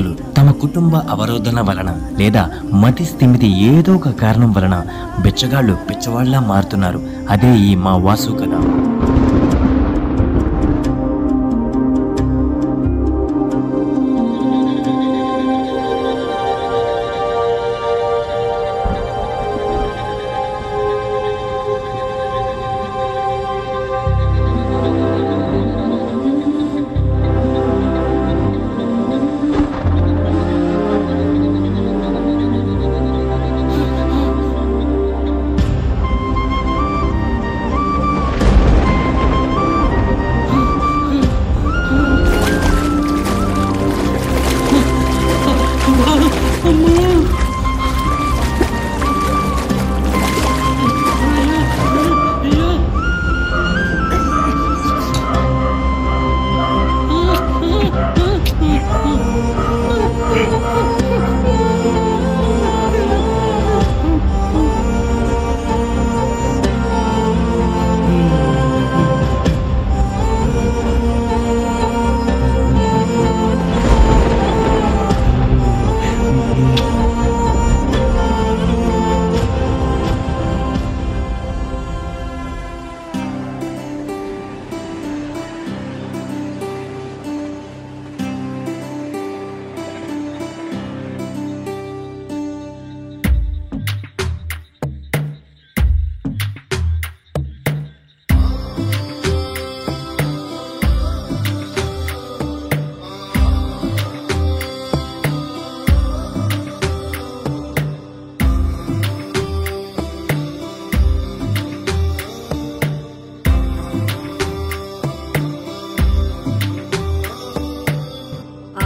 దంపతులు తమ కుటుంబ అవరోధన వలన లేదా మతి స్థిమితి ఏదో ఒక కారణం వలన బిచ్చగాళ్ళు పిచ్చవాళ్ళ మారుతున్నారు. అదే ఈ మా వాసు కథ.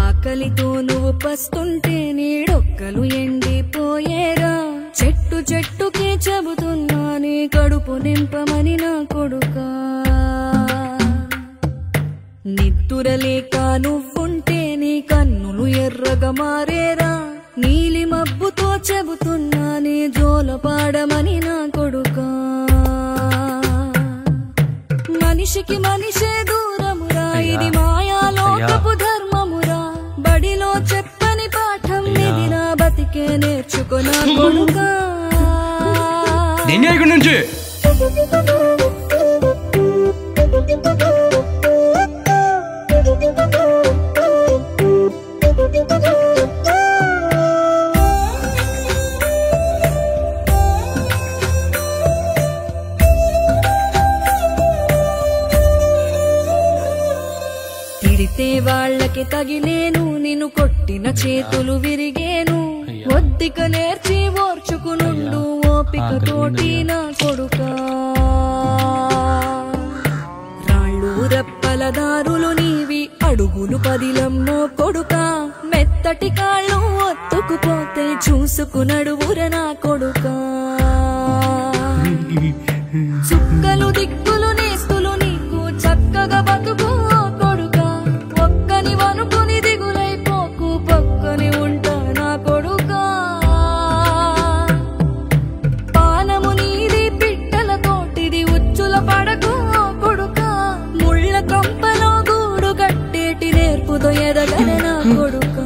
ఆకలితో నువ్వు పస్తుంటే నీడొక్కలు ఎండిపోయేరా. చెట్టు చెట్టుకే చెబుతున్నా నీ కడుపు నింపమని నా కొడుకా. నిద్దురలేక నువ్వుంటే నీ కన్నులు ఎర్రగా మారేరా. నీలి మబ్బుతో చెబుతున్నా నీ జోల పాడమని నా కొడుకా. మనిషికి మనిషే దూరమురా, ఇది మాయాలోకపు ధర్మమురా. బడిలో చెప్పని పాఠం ఇది నా బతికే నేర్చుకున్నా కొడుకా. నుంచి తిడితే వాళ్ళకి తగిలేను, నిన్ను కొట్టిన చేతులు విరిగేను. ఒద్దిక నేర్చి ఓర్చుకునుండు ఓపిక తోటి నా కొడుకా. రాళ్ళు రెప్పల దారులు నీవి, అడుగులు పదిలమ్మో కొడుకా. మెత్తటి కాళ్ళు ఒత్తుకుపోతే చూసుకునడువుర నా కొడుకా. చుక్కలు దిక్కులు నేస్తులు నీకు చక్కగా బతుకు కొడుకా. ఒక్కని వనుకుని దిగులైపోకు, పక్కని ఉంటా నా కొడుకా. పానము నీది పిట్టల తోటిది, ఉచ్చుల పడకు కొడుకా. ముళ్ళ కంపలో గూడు కట్టేటి నేర్పుతో ఎదగన నా కొడుకా.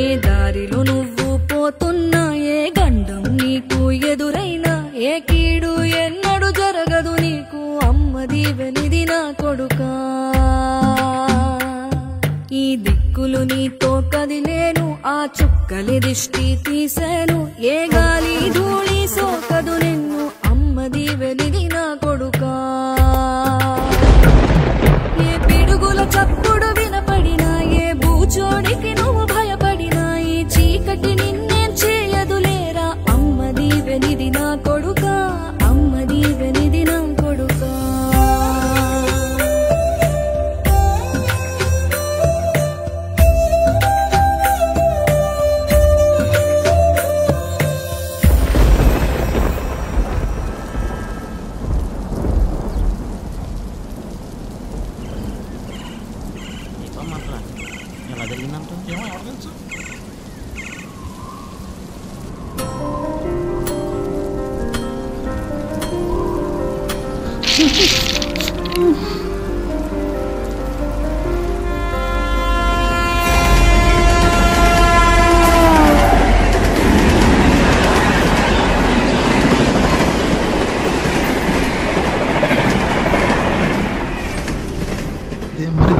ఏ దారిలో నువ్వు పోతున్నా, ఏ గండం నీకు ఎదురైనా, ఏ కీడు ఎన్నడు జరగదు నీకు అమ్మ దీవెనిది నా కొడుకా. ఈ దిక్కులు నీతో కదిలేను, ఆ చుక్కలి దిష్టి తీసేను. ఏ గాలి ధూళి సోకదు నిన్ను అమ్మ దీవెనిది నా కొడుకా. ఏ పిడుగుల చప్పుడు వినపడినా, ఏ బూచోడికి నువ్వు భయపడినా, ఈ చీకటి నిన్నేం చేయదులేరా అమ్మ దీవెనిది నా కొడుకా. అమ్మ దీవెనిది నా కొడుకా. మరి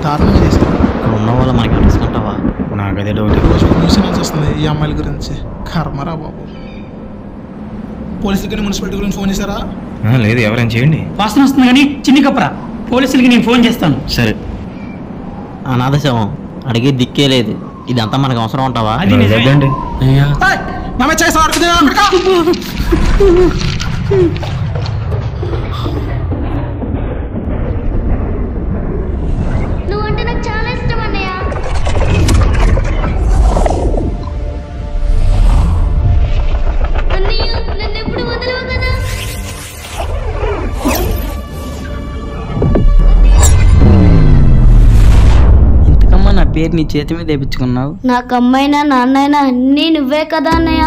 దారుణంగా చేస్తారు. ఉన్న వాళ్ళు మనకి తెలుసుకుంటావా? నాకు అదే డౌట్. రోజు న్యూస్ అనాల్సి వస్తుంది ఈ అమ్మాయిల గురించి. కర్మరా బాబు. పోలీసులకి మున్సిపాలిటీ గురించి ఫోన్ చేశారా? లేదు, ఎవరైనా చేయండి. వాసన వస్తుంది కానీ చిన్ని కప్పరా, పోలీసులకి నేను ఫోన్ చేస్తాను. సరే. అనాథ శవం అడిగే దిక్కే లేదు. ఇదంతా మనకు అవసరం ఉంటావా? అది నిజమే. అయ్యా, నువ్వంటే నాకు చాలా ఇష్టం అన్నయ్య. అన్నయ్య నన్ను ఎప్పుడు వదలవు కదా. ఇంతకమ్మా నా పేరు నీ చేతి మీద వేయించుకున్నావు. నాకు అమ్మైనా నాన్నైనా అన్నీ నువ్వే కదా అన్నయ్య.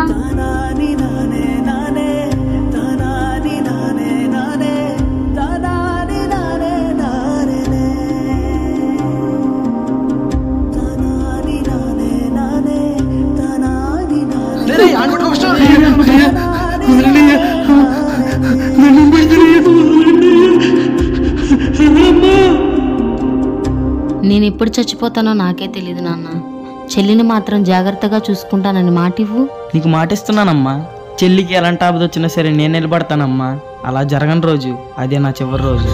నేను ఎప్పుడు చచ్చిపోతానో నాకే తెలియదు నాన్న. చెల్లిని మాత్రం జాగ్రత్తగా చూసుకుంటానని మాట ఇవ్వు. నీకు మాటిస్తున్నానమ్మా. చెల్లికి ఎలాంటి ఆపద వచ్చినా సరే నేను నిలబడతానమ్మా. అలా జరగని రోజు అదే నా చివరి రోజు.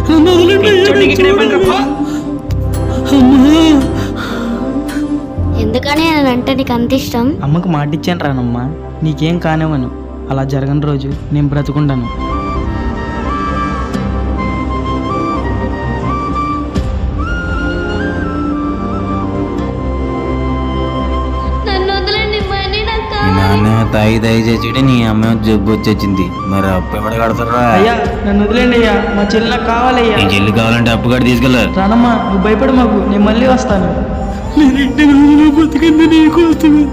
ఎందుకని నేనంటే నీకు అంత ఇష్టం? అమ్మకు మాటిచ్చాను రానమ్మా, నీకేం కానివ్వను. అలా జరగని రోజు నేను బ్రతుకుంటాను. నన్ను వదలండి మనీ నాకు మీ కావాలి. నాన్న తాయి తాయి చేసి నీ అమ్మ జబ్బు వచ్చేసింది. మరి అప్పు ఎవడ కడతారా? అయ్యా నన్ను వదిలేండి అయ్యా, మా చెల్లి నాకు కావాలయ్యా. నీ చెల్లి కావాలంటే అప్పు కట్టి తీసుకెళ్ళ. రానమ్మా, నువ్వు భయపడు మాకు, నేను మళ్ళీ వస్తాను. బతికింది నీకోసమే.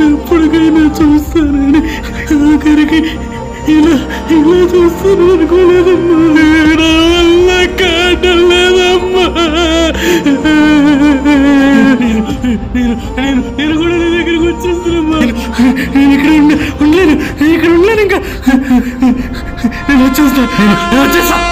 ఎప్పటికైనా చూస్తానని ఆఖరికి ఇలా ఇలా చూస్తాను అనుకోలేదమ్మా. నా వల్ల కాటలేదమ్మా. నేను కూడా నీ దగ్గరికి వచ్చేస్తానమ్మా. నేను ఇక్కడ ఉండలేను, నేను ఇక్కడ ఉండలేను ఇంకా. నేను వచ్చేస్తాను, నేను వచ్చేస్తాను.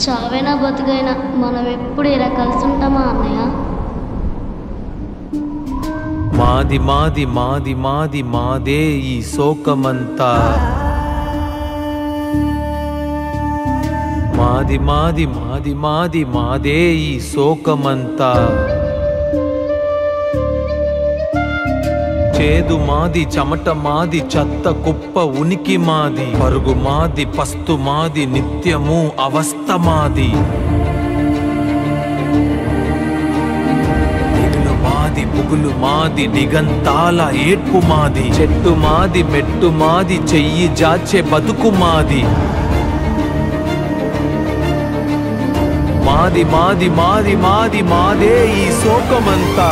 చావైనా బతుకైనా మనం ఎప్పుడు ఇలా కలిసి ఉంటామా అన్నయ్య? మాది మాది మాది మాది మాదే ఈ శోకమంతా. మాది మాది మాది మాది మాదే ఈ శోకమంతా. చేదు మాది, చెమట మాది, చెత్త కుప్ప ఉనికి మాది. పరుగు మాది, పస్తు మాది, నిత్యము అవస్థ మాది. దిగులు మాది, పుగులు మాది, దిగంతాల ఏడ్పు మాది. చెట్టు మాది, మెట్టు మాది, చెయ్యి జాచే బతుకు మాది. మాది మాది మాది మాది మాదే ఈ శోకమంతా.